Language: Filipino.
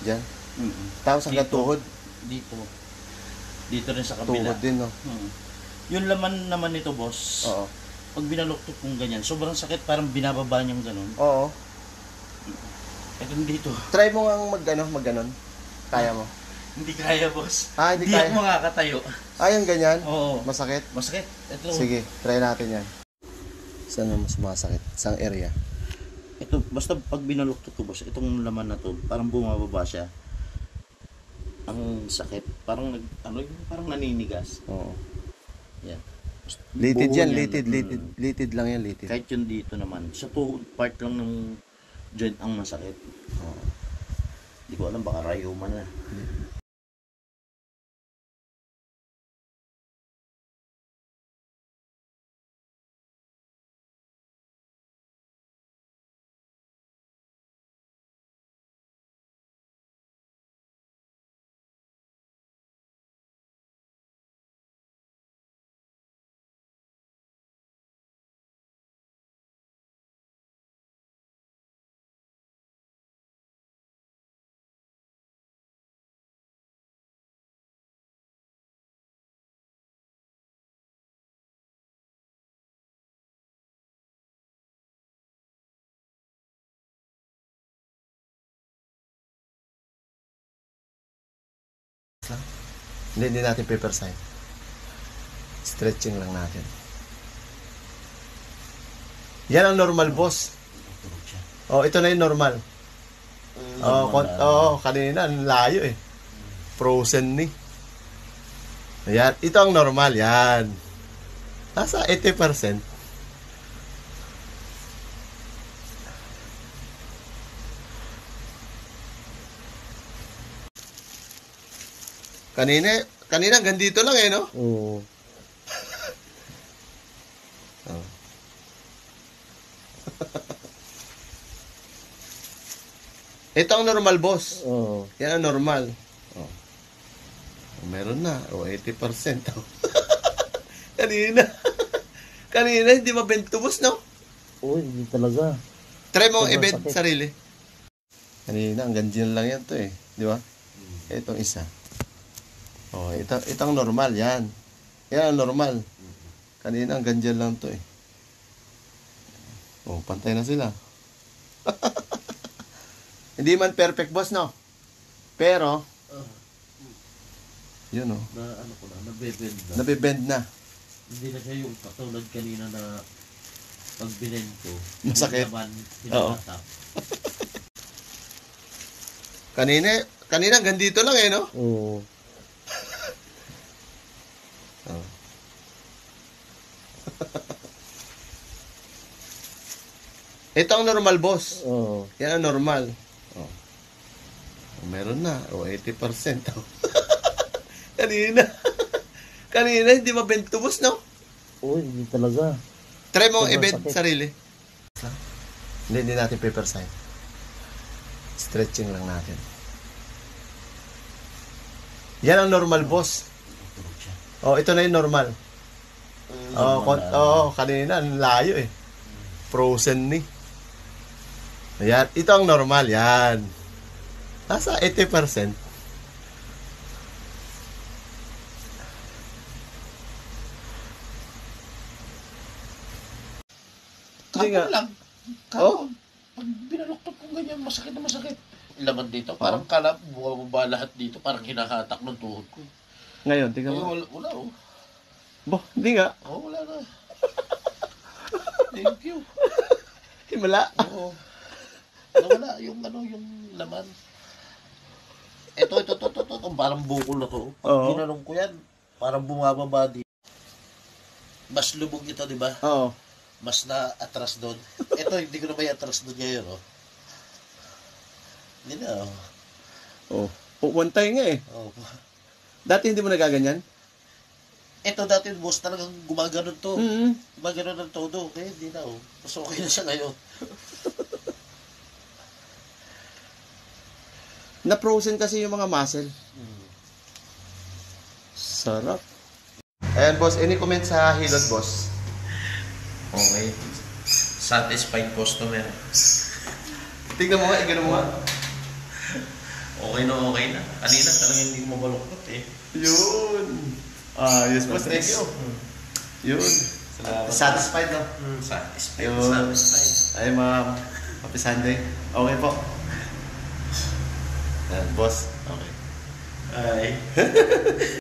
Diyan. Tapos hanggang tuhod. Dito. Dito rin sa kabila. Tuhod din, no? Yung laman naman nito, boss. Oo. Pag binaluktot kong ganyan, sobrang sakit, parang binababa niyang ganun. Oo. Ito dito. Try mo nga mag-ganon. Kaya mo? Hindi kaya, boss. Hindi kaya. Ako makakatayo. Yung ganyan? Oo. Masakit? Masakit. Ito. Sige, try natin yan. Saan mo mas masakit? Saang area? Ito, basta pag binaluktot ko, boss, itong laman na to, parang bumababa siya. Ang sakit. Parang parang naninigas. Oo. Yan. Litid yan, litid lang yan, litid. Kahit yun dito naman. Sa tuhod part lang ng joint ang masakit. Oo. Hindi ko alam, baka rayuma na. Hindi natin paper sign. Stretching lang natin. Yan ang normal, boss. Ito na yung normal. Kanina ang layo eh. Frozen ni. Ayan, ito ang normal, yan. Nasa 80%. Kanina hanggang dito lang eh, no? Oo. Ito ang normal, boss. Oo. Yan ang normal. Meron na. 80%. Kanina hindi mabento, boss, no? Hindi talaga. Try mo i-bend sarili. Kanina, hanggang dyan lang yan to eh. Di ba? Itong isa. Itong normal, yan. Yan ang normal. Kanina, hanggang dyan lang to eh. Pantay na sila. Hindi man perfect, boss, no? Pero, yun, no? Nabibend na. Nabibend na. Hindi na siya yung katulad kanina na pag binend ko. Masakit. Oo. Kanina hanggang dito lang eh, no? Oo. Ito ang normal, boss. Oo. Yan ang normal. Meron na. 80%. Kanina hindi mabento, boss, no? Hindi talaga. Try mo i-bend sarili. Hindi natin paper sign. Stretching lang natin. Yan ang normal, boss. Ito na yung normal. Kanina ang layo eh. Frozen ni. Ayan, ito ang normal, yan. Nasa 80%. Kapon lang. Kapon. Pag binaluktot ko ganyan, masakit na masakit. Laman dito, parang bumababa lahat dito, parang hinahatak ng tuhod ko. Ngayon, tingnan mo. Wala oh. Hindi nga. Wala na. Thank you. Himala. Oo. Nawala yung laman. Ito, parang bukol na to. Pag ginanong ko yan, parang bumababa dito. Mas lubog ito, di ba? Oo. Mas na-atras doon. Ito, hindi ko na may atras doon ngayon, oh. Hindi na, oh. Pupuntay nga eh. Dati hindi mo nagaganyan? Ito dati, boss, talagang gumaganon to. Gumaganon ng todo. Kaya hindi na, oh. Mas okay na siya ngayon. Na-frozen kasi yung mga muscle. Sarap. Ayan, boss. Any comment sa hilot, boss? Okay. Satisfied customer. Tingnan mo nga, igano mo nga. Okay na. Kanina talaga hindi mo mabaluktot eh. Yun. Yes, boss. Thank you. Yun. Salamat. Satisfied, no? Satisfied. Yun. Satisfied. Ay, ma'am. Happy Sunday. Okay po. Yan, boss. Okay. Ay.